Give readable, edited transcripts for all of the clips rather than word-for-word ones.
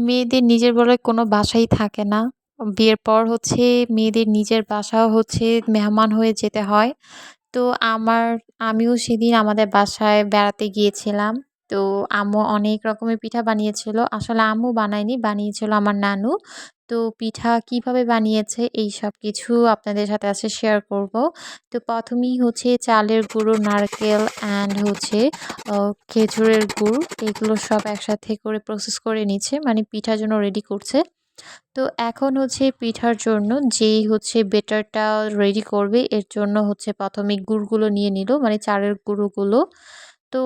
মেয়েদের নিজের বলে কোনো বাসাই থাকে না। বিয়ের পর হচ্ছে মেয়েদের নিজের বাসাও হচ্ছে মেহমান হয়ে যেতে হয়। তো আমিও সেদিন আমাদের বাসায় বেড়াতে গিয়েছিলাম। তো আম্মু অনেক রকমের পিঠা বানিয়েছিল। আসলে আম্মু বানায়নি, বানিয়েছিল আমার নানু। তো পিঠা কিভাবে বানিয়েছে এই সবকিছু আপনাদের সাথে আজকে শেয়ার করব। তো ১ম এই হচ্ছে চালের গুঁড়ো, নারকেল অ্যান্ড হচ্ছে খেজুরের গুড় এগুলো সব একসাথে করে প্রসেস করে নিচ্ছে। মানে পিঠার জন্য রেডি করছে। তো এখন হচ্ছে পিঠার জন্য যেই হচ্ছে বেটারটা রেডি করবে এর জন্য হচ্ছে ১ম এ গুড়গুলো নিয়ে নিল, মানে চালের গুঁড়োগুলো। তো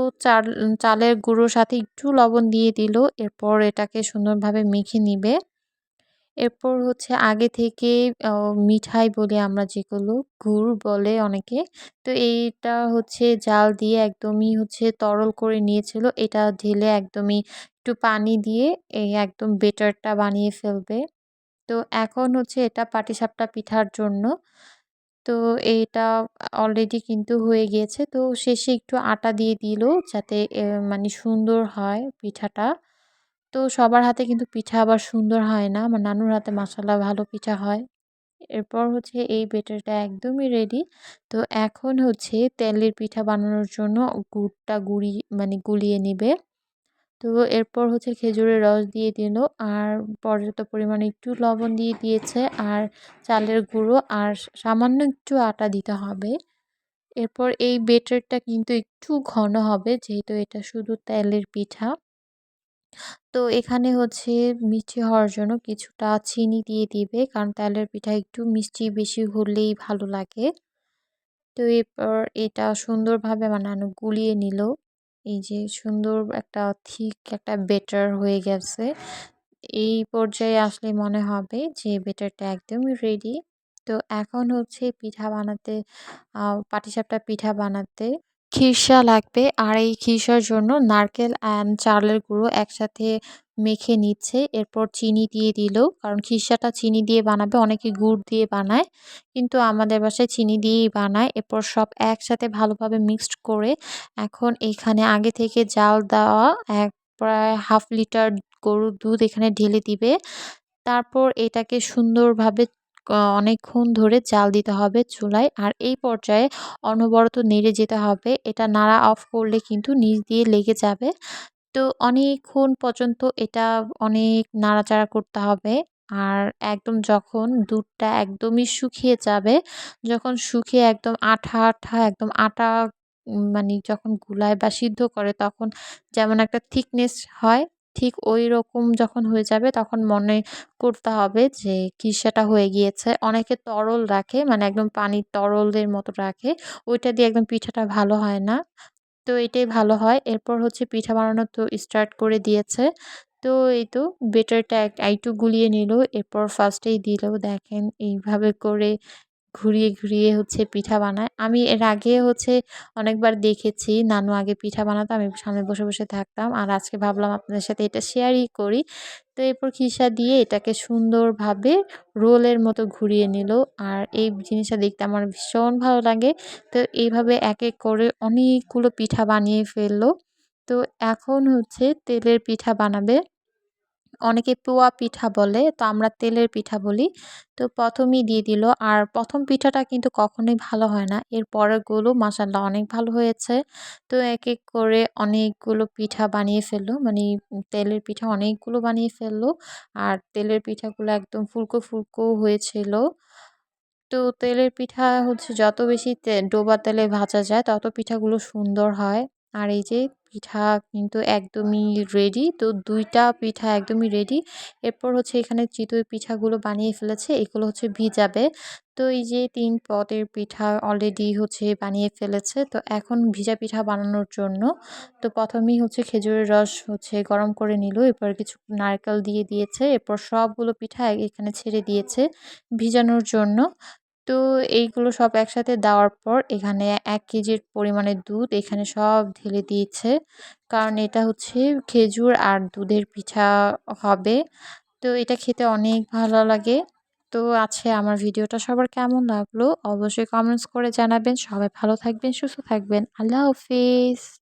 চালের গুঁড়োর সাথে একটু লবণ দিয়ে দিল। এরপর এটাকে সুন্দরভাবে মেখে নিবে। এরপর হচ্ছে আগে থেকে অ মিঠাই বলি আমরা যেগুলো, গুড় বলে অনেকে। তো এইটা হচ্ছে জাল দিয়ে একদমই হচ্ছে তরল করে নিয়েছিল। এটা ঢেলে একদমই একটু পানি দিয়ে এই একদম বেটারটা বানিয়ে ফেলবে। তো এখন হচ্ছে এটা পাটিসাপটা পিঠার জন্য। তো এইটা অলরেডি কিন্তু হয়ে গিয়েছে। তো শেষে একটু আটা দিয়ে দিল যাতে মানে সুন্দর হয় পিঠাটা। তো সবার হাতে কিন্তু পিঠা আবার সুন্দর হয় না। আমার নানুর হাতে মাশাআল্লাহ ভালো পিঠা হয়। এরপর হচ্ছে এই ব্যাটারটা একদমই রেডি। তো এখন হচ্ছে তেলের পিঠা বানানোর জন্য গুড়টা মানে গুলিয়ে নিবে। তো এরপর হচ্ছে খেজুরের রস দিয়ে দিল আর পর্যাপ্ত পরিমাণে একটু লবণ দিয়ে দিয়েছে আর চালের গুঁড়ো আর সামান্য একটু আটা দিতে হবে। এরপর এই ব্যাটারটা কিন্তু একটু ঘন হবে যেহেতু এটা শুধু তেলের পিঠা। তো এখানে হচ্ছে মিষ্টি হওয়ার জন্য কিছুটা চিনি দিয়ে দিবে, কারণ তেলের পিঠা একটু মিষ্টি বেশি হলেই ভালো লাগে। তো এরপর এটা সুন্দরভাবে আমার নানু গুলিয়ে নিল। এই যে সুন্দর একটা থিক একটা ব্যাটার হয়ে গেছে। এই পর্যায়ে আসলে মনে হবে যে ব্যাটারটা একদমই রেডি। তো এখন হচ্ছে পিঠা বানাতে পাটিসাপটা পিঠা বানাতে খিরসা লাগবে। আর এই খিরসার জন্য নারকেল অ্যান্ড চালের গুঁড়ো একসাথে মেখে নিচ্ছে। এরপর চিনি দিয়ে দিল। কারণ খিরসাটা চিনি দিয়ে বানাবে, অনেকে গুড় দিয়ে বানায়। কিন্তু আমাদের বাসায় চিনি দিয়েই বানায়। এরপর সব একসাথে ভালোভাবে মিক্সড করে এখন এখানে আগে থেকে জাল দেওয়া প্রায় 1/2 লিটার গরুর দুধ এখানে ঢেলে দিবে। তারপর এটাকে সুন্দরভাবে অনেকক্ষণ ধরে জাল দিতে হবে চুলায়। আর এই পর্যায়ে অনবরত নেড়ে যেতে হবে। এটা নাড়া অফ করলে কিন্তু নিচ দিয়ে লেগে যাবে। তো অনেকক্ষণ পর্যন্ত এটা অনেক নাড়াচাড়া করতে হবে। আর একদম যখন দুধটা একদমই শুকিয়ে যাবে, যখন শুকিয়ে একদম আঠা, আঠা একদম আটা মানে যখন গুলায় বা সিদ্ধ করে তখন যেমন একটা থিকনেস হয়, ঠিক ঐরকম যখন হয়ে যাবে তখন মনে করতে হবে যে খিরসাটা হয়ে গিয়েছে। অনেকে তরল রাখে, মানে একদম পানির তরলের মতো রাখে। ওইটা দিয়ে একদম পিঠাটা ভালো হয় না। তো এটাই ভালো হয়। এরপর হচ্ছে পিঠা বানানো তো স্টার্ট করে দিয়েছে। তো এই তো বেটারটা আরেকটু গুলিয়ে নিল। এরপর ফার্স্টেই দিল দেখেন এইভাবে করে ঘুরিয়ে, ঘুরিয়ে হচ্ছে পিঠা বানায়। আমি এর আগে হচ্ছে অনেকবার দেখেছি নানু আগে পিঠা বানাতো। আমি সামনে বসে, বসে থাকতাম। আর আজকে ভাবলাম আপনাদের সাথে এটা শেয়ারই করি। তো এরপর খিসা দিয়ে এটাকে সুন্দরভাবে রোলের মতো ঘুরিয়ে নিল। আর এই জিনিসটা দেখতে আমার ভীষণ ভালো লাগে। তো এইভাবে এক, এক করে অনেকগুলো পিঠা বানিয়ে ফেলল। তো এখন হচ্ছে তেলের পিঠা বানাবে। অনেকে পুয়া পিঠা বলে, তো আমরা তেলের পিঠা বলি। তো ১ম এই দিয়ে দিল। আর ১ম পিঠাটা কিন্তু কখনোই ভালো হয় না। এর পরেরগুলো মাশাআল্লাহ অনেক ভালো হয়েছে। তো এক, এক করে অনেকগুলো পিঠা বানিয়ে ফেলল। মানে তেলের পিঠা অনেকগুলো বানিয়ে ফেলল। আর তেলের পিঠাগুলো একদম ফুলকো, ফুলকো হয়েছিল। তো তেলের পিঠা হচ্ছে যত বেশি ডোবা তেলে ভাজা যায় তত পিঠাগুলো সুন্দর হয়। আর এই যে পিঠা কিন্তু একদমই রেডি। তো ২ টা পিঠা একদমই রেডি। এরপর হচ্ছে এখানে চিতই পিঠাগুলো বানিয়ে ফেলেছে। এগুলো হচ্ছে ভিজাবে। তো এই যে ৩ পদের পিঠা অলরেডি হচ্ছে বানিয়ে ফেলেছে। তো এখন ভিজা পিঠা বানানোর জন্য তো ১ম এই হচ্ছে খেজুরের রস হচ্ছে গরম করে নিল। এরপর কিছু নারকেল দিয়ে দিয়েছে। এরপর সবগুলো পিঠা এখানে ছেড়ে দিয়েছে ভিজানোর জন্য। তো এইগুলো সব একসাথে দেওয়ার পর এখানে ১ কেজির পরিমাণে দুধ এখানে সব ঢেলে দিয়েছে। কারণ এটা হচ্ছে খেজুর আর দুধের পিঠা হবে। তো এটা খেতে অনেক ভালো লাগে। তো আমার ভিডিওটা সবার কেমন লাগলো অবশ্যই কমেন্টস করে জানাবেন। সবাই ভালো থাকবেন, সুস্থ থাকবেন। আল্লাহ হাফিজ।